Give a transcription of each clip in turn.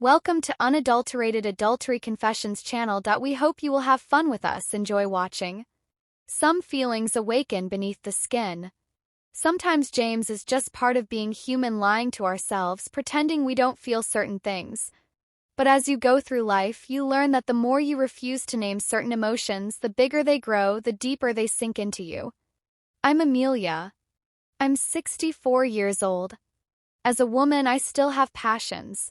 Welcome to Unadulterated Adultery Confessions channel. We hope you will have fun with us. Enjoy watching. Some feelings awaken beneath the skin. Sometimes James is just part of being human, lying to ourselves, pretending we don't feel certain things. But as you go through life, you learn that the more you refuse to name certain emotions, the bigger they grow, the deeper they sink into you. I'm Amelia. I'm 64 years old. As a woman, I still have passions.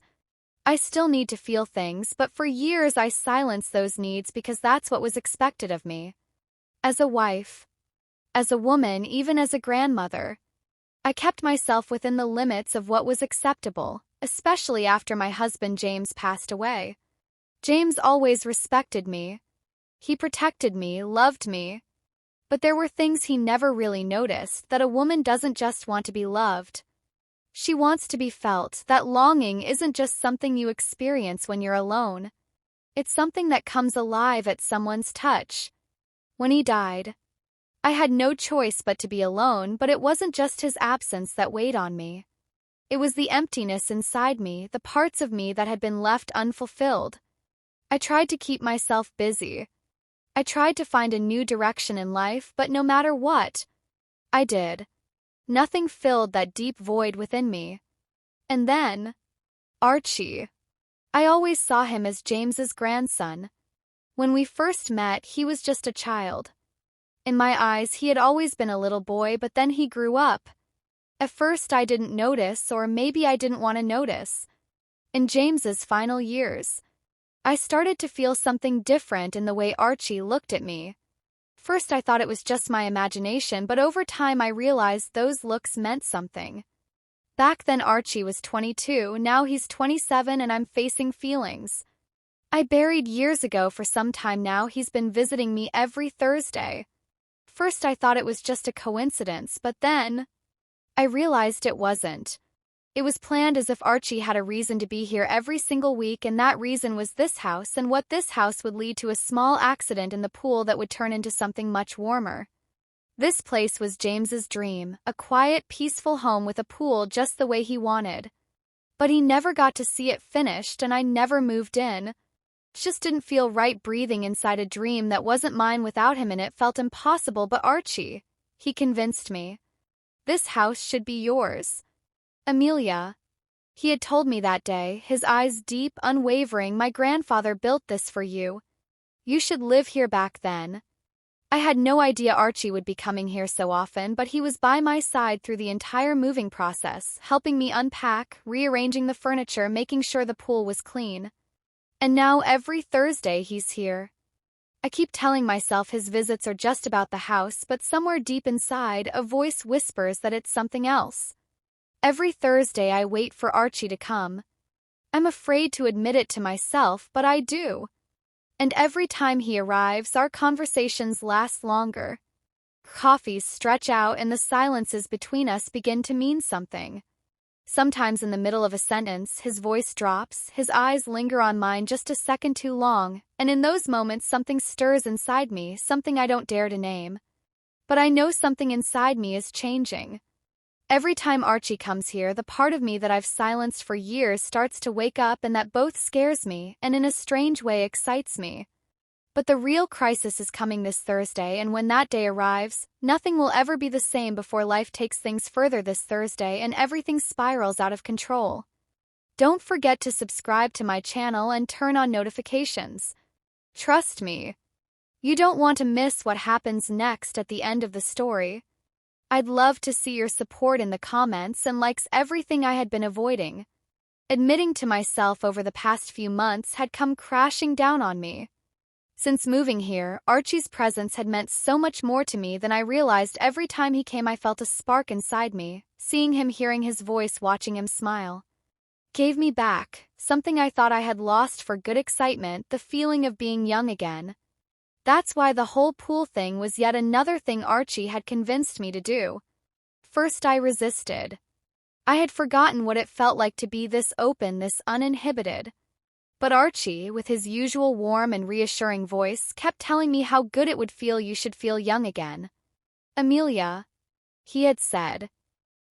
I still need to feel things, but for years I silenced those needs because that's what was expected of me. As a wife, as a woman, even as a grandmother, I kept myself within the limits of what was acceptable, especially after my husband James passed away. James always respected me. He protected me, loved me. But there were things he never really noticed, that a woman doesn't just want to be loved. She wants to be felt. That longing isn't just something you experience when you're alone. It's something that comes alive at someone's touch. When he died, I had no choice but to be alone, but it wasn't just his absence that weighed on me. It was the emptiness inside me, the parts of me that had been left unfulfilled. I tried to keep myself busy. I tried to find a new direction in life, but no matter what I did, nothing filled that deep void within me. And then, Archie. I always saw him as James's grandson. When we first met, he was just a child. In my eyes, he had always been a little boy, but then he grew up. At first, I didn't notice, or maybe I didn't want to notice. In James's final years, I started to feel something different in the way Archie looked at me. First, I thought it was just my imagination, but over time I realized those looks meant something. Back then Archie was 22, now he's 27 and I'm facing feelings I buried years ago. For some time now, he's been visiting me every Thursday. First I thought it was just a coincidence, but then I realized it wasn't. It was planned, as if Archie had a reason to be here every single week, and that reason was this house, and what this house would lead to a small accident in the pool that would turn into something much warmer. This place was James's dream, a quiet, peaceful home with a pool just the way he wanted. But he never got to see it finished, and I never moved in. It just didn't feel right breathing inside a dream that wasn't mine without him in it. Felt impossible. But Archie, he convinced me. This house should be yours, Amelia. He had told me that day, his eyes deep, unwavering. My grandfather built this for you. You should live here. Back then, I had no idea Archie would be coming here so often, but he was by my side through the entire moving process, helping me unpack, rearranging the furniture, making sure the pool was clean. And now every Thursday he's here. I keep telling myself his visits are just about the house, but somewhere deep inside, a voice whispers that it's something else. Every Thursday I wait for Archie to come. I'm afraid to admit it to myself, but I do. And every time he arrives, our conversations last longer. Coffees stretch out and the silences between us begin to mean something. Sometimes in the middle of a sentence, his voice drops, his eyes linger on mine just a second too long, and in those moments something stirs inside me, something I don't dare to name. But I know something inside me is changing. Every time Archie comes here, the part of me that I've silenced for years starts to wake up, and that both scares me and in a strange way excites me. But the real crisis is coming this Thursday, and when that day arrives, nothing will ever be the same. Before life takes things further this Thursday and everything spirals out of control. Don't forget to subscribe to my channel and turn on notifications. Trust me, you don't want to miss what happens next at the end of the story. I'd love to see your support in the comments and likes. Everything I had been avoiding, admitting to myself over the past few months, had come crashing down on me. Since moving here, Archie's presence had meant so much more to me than I realized. Every time he came, I felt a spark inside me. Seeing him, hearing his voice, watching him smile, gave me back something I thought I had lost for good: excitement, the feeling of being young again. That's why the whole pool thing was yet another thing Archie had convinced me to do. First I resisted. I had forgotten what it felt like to be this open, this uninhibited. But Archie, with his usual warm and reassuring voice, kept telling me how good it would feel. You should feel young again, Amelia, he had said.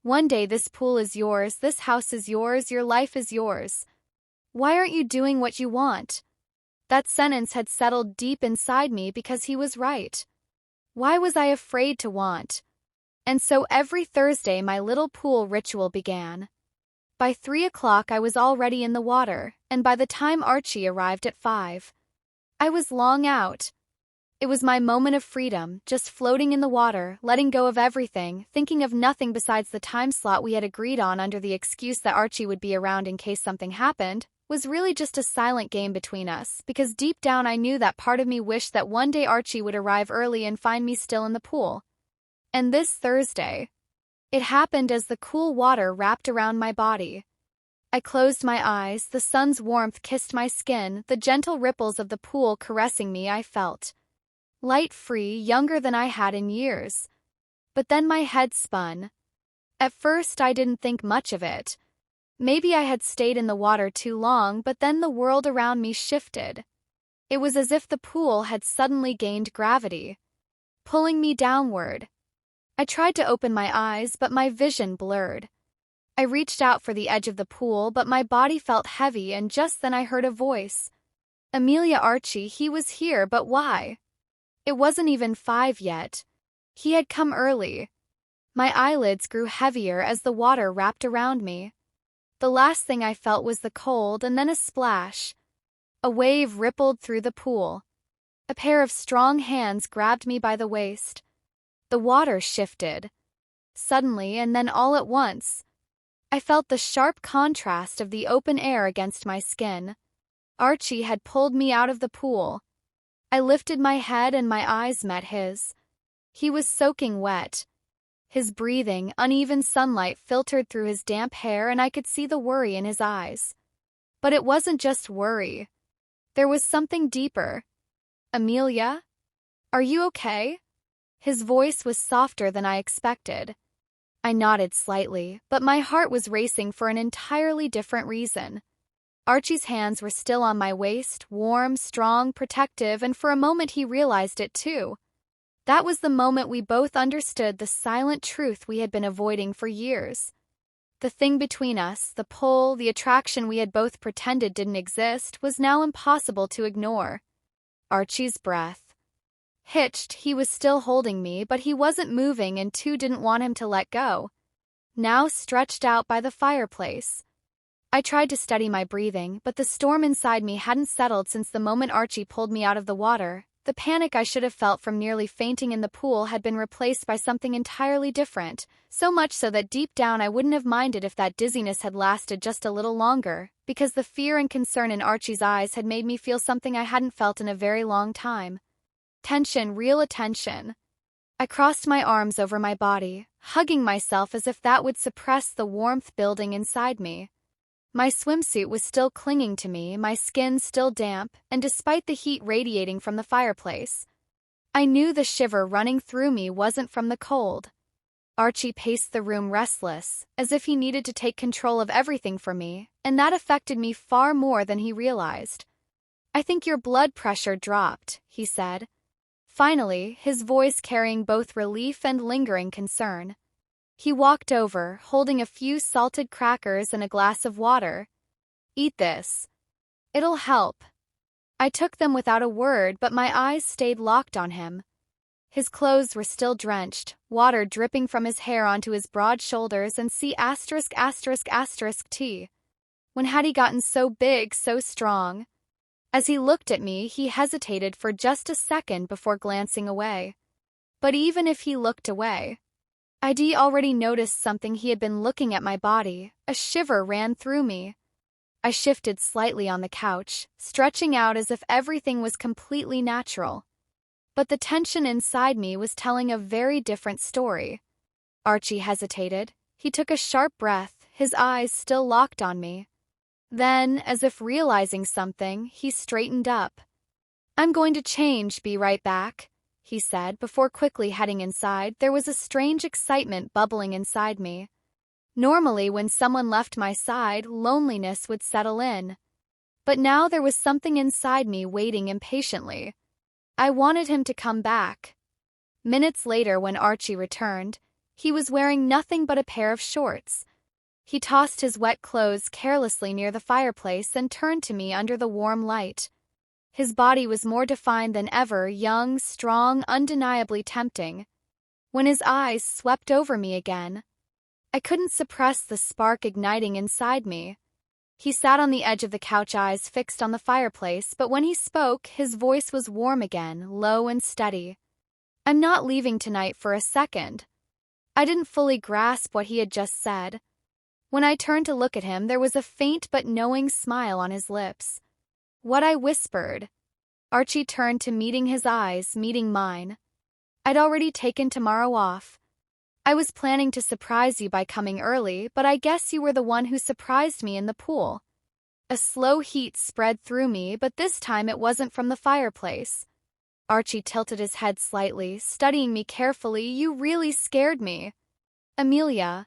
One day this pool is yours, this house is yours, your life is yours. Why aren't you doing what you want? That sentence had settled deep inside me because he was right. Why was I afraid to want? And so every Thursday my little pool ritual began. By 3 o'clock I was already in the water, and by the time Archie arrived at 5, I was long out. It was my moment of freedom, just floating in the water, letting go of everything, thinking of nothing besides the time slot we had agreed on under the excuse that Archie would be around in case something happened, was really just a silent game between us, because deep down I knew that part of me wished that one day Archie would arrive early and find me still in the pool. And this Thursday, it happened as the cool water wrapped around my body. I closed my eyes, the sun's warmth kissed my skin, the gentle ripples of the pool caressing me. I felt light-free, younger than I had in years. But then my head spun. At first I didn't think much of it. Maybe I had stayed in the water too long, but then the world around me shifted. It was as if the pool had suddenly gained gravity, pulling me downward. I tried to open my eyes, but my vision blurred. I reached out for the edge of the pool, but my body felt heavy, and just then I heard a voice. Amelia, Archie, he was here, but why? It wasn't even 5 yet. He had come early. My eyelids grew heavier as the water wrapped around me. The last thing I felt was the cold, and then a splash. A wave rippled through the pool. A pair of strong hands grabbed me by the waist. The water shifted. Suddenly, and then all at once, I felt the sharp contrast of the open air against my skin. Archie had pulled me out of the pool. I lifted my head and my eyes met his. He was soaking wet. His breathing, uneven sunlight filtered through his damp hair, and I could see the worry in his eyes. But it wasn't just worry. There was something deeper. Amelia? Are you okay? His voice was softer than I expected. I nodded slightly, but my heart was racing for an entirely different reason. Archie's hands were still on my waist, warm, strong, protective, and for a moment he realized it too. That was the moment we both understood the silent truth we had been avoiding for years. The thing between us, the pull, the attraction we had both pretended didn't exist, was now impossible to ignore. Archie's breath hitched. He was still holding me, but he wasn't moving, and too didn't want him to let go. Now stretched out by the fireplace. I tried to steady my breathing, but the storm inside me hadn't settled since the moment Archie pulled me out of the water. The panic I should have felt from nearly fainting in the pool had been replaced by something entirely different, so much so that deep down I wouldn't have minded if that dizziness had lasted just a little longer, because the fear and concern in Archie's eyes had made me feel something I hadn't felt in a very long time. Tension, real attention. I crossed my arms over my body, hugging myself as if that would suppress the warmth building inside me. My swimsuit was still clinging to me, my skin still damp, and despite the heat radiating from the fireplace, I knew the shiver running through me wasn't from the cold. Archie paced the room restless, as if he needed to take control of everything for me, and that affected me far more than he realized. I think your blood pressure dropped, he said. Finally, his voice carrying both relief and lingering concern. He walked over, holding a few salted crackers and a glass of water. Eat this. It'll help. I took them without a word, but my eyes stayed locked on him. His clothes were still drenched, water dripping from his hair onto his broad shoulders, and C********T. When had he gotten so big, so strong? As he looked at me, he hesitated for just a second before glancing away. But even if he looked away, I'd already noticed something. He had been looking at my body. A shiver ran through me. I shifted slightly on the couch, stretching out as if everything was completely natural. But the tension inside me was telling a very different story. Archie hesitated. He took a sharp breath, his eyes still locked on me. Then, as if realizing something, he straightened up. I'm going to change, be right back, he said before quickly heading inside. There was a strange excitement bubbling inside me. Normally, when someone left my side, loneliness would settle in. But now there was something inside me waiting impatiently. I wanted him to come back. Minutes later, when Archie returned, he was wearing nothing but a pair of shorts. He tossed his wet clothes carelessly near the fireplace and turned to me under the warm light. His body was more defined than ever, young, strong, undeniably tempting. When his eyes swept over me again, I couldn't suppress the spark igniting inside me. He sat on the edge of the couch, eyes fixed on the fireplace, but when he spoke, his voice was warm again, low and steady. "I'm not leaving tonight for a second." I didn't fully grasp what he had just said. When I turned to look at him, there was a faint but knowing smile on his lips. What I whispered. Archie turned to meeting his eyes, meeting mine. "I'd already taken tomorrow off. I was planning to surprise you by coming early, but I guess you were the one who surprised me in the pool." A slow heat spread through me, but this time it wasn't from the fireplace. Archie tilted his head slightly, studying me carefully. "You really scared me." "Amelia."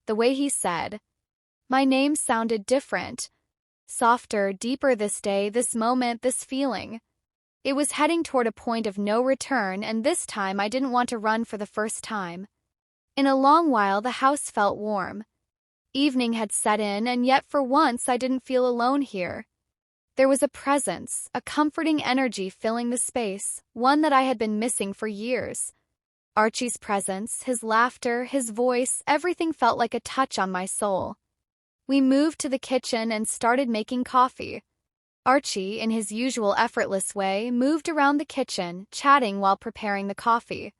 The way he said my name sounded different. Softer, deeper this day, this moment, this feeling. It was heading toward a point of no return, and this time I didn't want to run for the first time. In a long while, the house felt warm. Evening had set in, and yet for once I didn't feel alone here. There was a presence, a comforting energy filling the space, one that I had been missing for years. Archie's presence, his laughter, his voice, everything felt like a touch on my soul. We moved to the kitchen and started making coffee. Archie, in his usual effortless way, moved around the kitchen, chatting while preparing the coffee.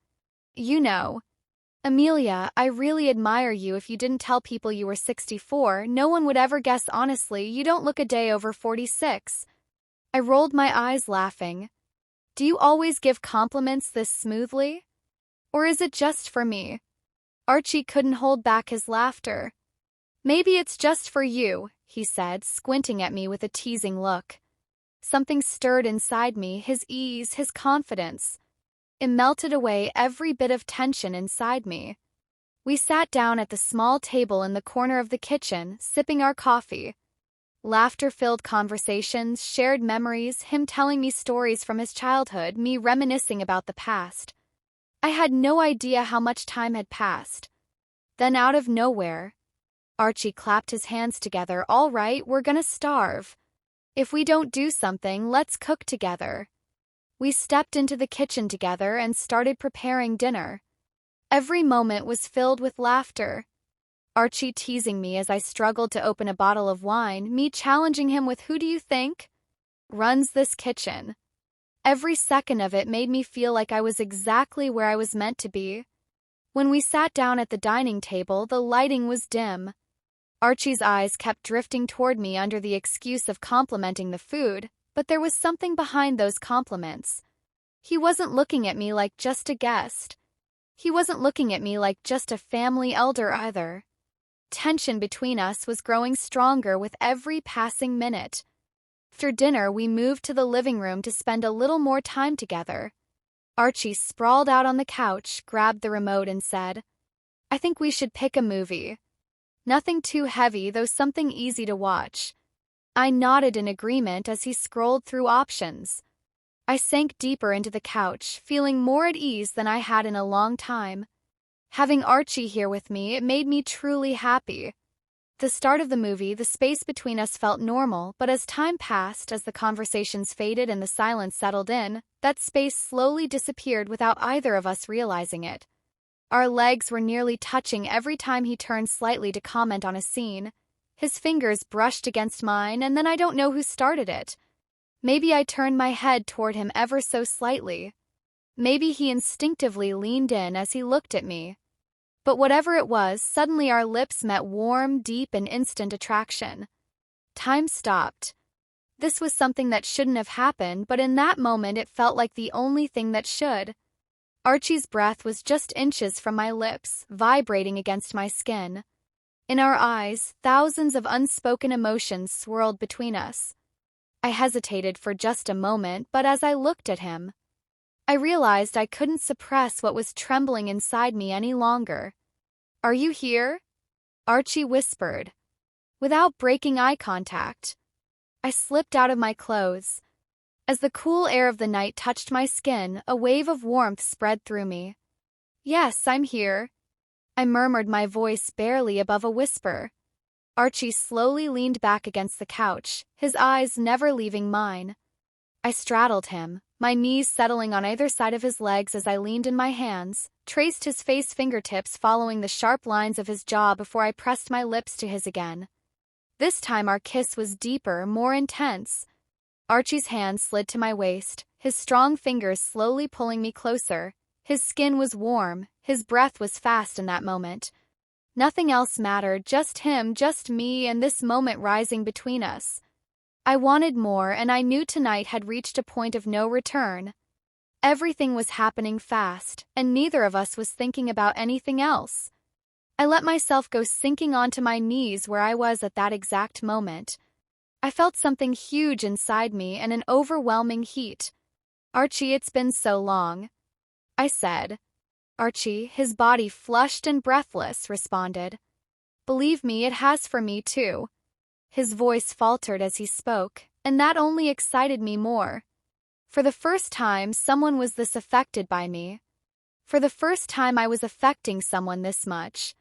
"You know, Amelia, I really admire you. If you didn't tell people you were 64, no one would ever guess. Honestly, you don't look a day over 46. I rolled my eyes, laughing. "Do you always give compliments this smoothly? Or is it just for me?" Archie couldn't hold back his laughter. "Maybe it's just for you," he said, squinting at me with a teasing look. Something stirred inside me, his ease, his confidence. It melted away every bit of tension inside me. We sat down at the small table in the corner of the kitchen, sipping our coffee. Laughter-filled conversations, shared memories, him telling me stories from his childhood, me reminiscing about the past. I had no idea how much time had passed. Then out of nowhere, Archie clapped his hands together. "All right, we're gonna starve. If we don't do something, let's cook together." We stepped into the kitchen together and started preparing dinner. Every moment was filled with laughter. Archie teasing me as I struggled to open a bottle of wine, me challenging him with, "Who do you think runs this kitchen?" Every second of it made me feel like I was exactly where I was meant to be. When we sat down at the dining table, the lighting was dim. Archie's eyes kept drifting toward me under the excuse of complimenting the food, but there was something behind those compliments. He wasn't looking at me like just a guest. He wasn't looking at me like just a family elder either. Tension between us was growing stronger with every passing minute. After dinner, we moved to the living room to spend a little more time together. Archie sprawled out on the couch, grabbed the remote and said, "I think we should pick a movie. Nothing too heavy, though something easy to watch." I nodded in agreement as he scrolled through options. I sank deeper into the couch, feeling more at ease than I had in a long time. Having Archie here with me, it made me truly happy. The start of the movie, the space between us felt normal, but as time passed, as the conversations faded and the silence settled in, that space slowly disappeared without either of us realizing it. Our legs were nearly touching every time he turned slightly to comment on a scene. His fingers brushed against mine, and then I don't know who started it. Maybe I turned my head toward him ever so slightly. Maybe he instinctively leaned in as he looked at me. But whatever it was, suddenly our lips met, warm, deep, and instant attraction. Time stopped. This was something that shouldn't have happened, but in that moment it felt like the only thing that should. Archie's breath was just inches from my lips, vibrating against my skin. In our eyes, thousands of unspoken emotions swirled between us. I hesitated for just a moment, but as I looked at him, I realized I couldn't suppress what was trembling inside me any longer. "Are you here?" Archie whispered, without breaking eye contact. I slipped out of my clothes. As the cool air of the night touched my skin, a wave of warmth spread through me. "Yes, I'm here," I murmured, my voice barely above a whisper. Archie slowly leaned back against the couch, his eyes never leaving mine. I straddled him, my knees settling on either side of his legs as I leaned in my hands, traced his face fingertips following the sharp lines of his jaw before I pressed my lips to his again. This time our kiss was deeper, more intense. Archie's hand slid to my waist, his strong fingers slowly pulling me closer. His skin was warm, his breath was fast in that moment. Nothing else mattered, just him, just me, and this moment rising between us. I wanted more, and I knew tonight had reached a point of no return. Everything was happening fast, and neither of us was thinking about anything else. I let myself go sinking onto my knees where I was at that exact moment. I felt something huge inside me and an overwhelming heat. "Archie, it's been so long," I said. Archie, his body flushed and breathless, responded. "Believe me, it has for me too." His voice faltered as he spoke, and that only excited me more. For the first time, someone was this affected by me. For the first time, I was affecting someone this much.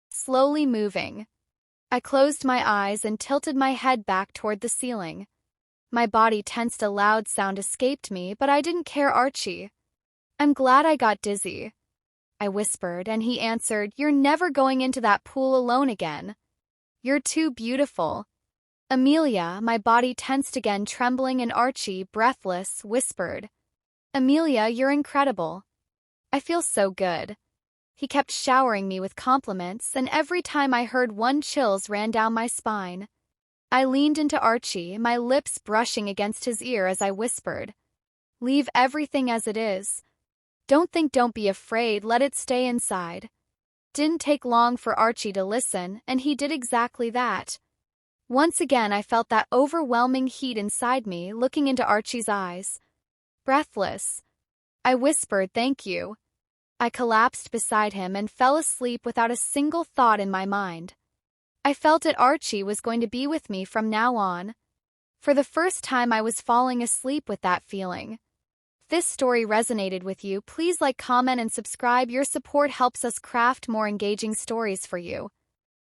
Slowly moving. I closed my eyes and tilted my head back toward the ceiling. My body tensed, a loud sound escaped me, but I didn't care. "Archie, I'm glad I got dizzy," I whispered, and he answered, "You're never going into that pool alone again. You're too beautiful." "Amelia," my body tensed again, trembling, and Archie, breathless, whispered, "Amelia, you're incredible. I feel so good." He kept showering me with compliments, and every time I heard one, chills ran down my spine. I leaned into Archie, my lips brushing against his ear as I whispered, "Leave everything as it is. Don't think, don't be afraid, let it stay inside." Didn't take long for Archie to listen, and he did exactly that. Once again I felt that overwhelming heat inside me, looking into Archie's eyes. Breathless, I whispered, "Thank you." I collapsed beside him and fell asleep without a single thought in my mind. I felt it. Archie was going to be with me from now on. For the first time, I was falling asleep with that feeling. If this story resonated with you, please like, comment, and subscribe. Your support helps us craft more engaging stories for you.